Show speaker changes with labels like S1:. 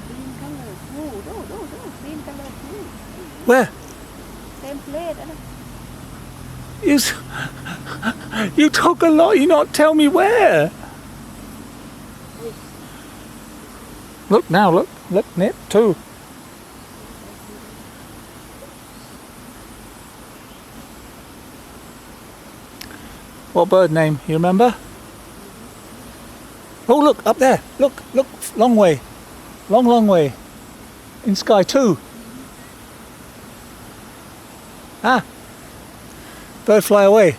S1: green color. No, green color too.
S2: Where?
S1: Same plate.
S2: You, you talk a lot, you not tell me where. Look now, look, Nip, too. What bird name, you remember? Oh, look, up there, look, long way. Long way. In sky too. Ah, bird fly away.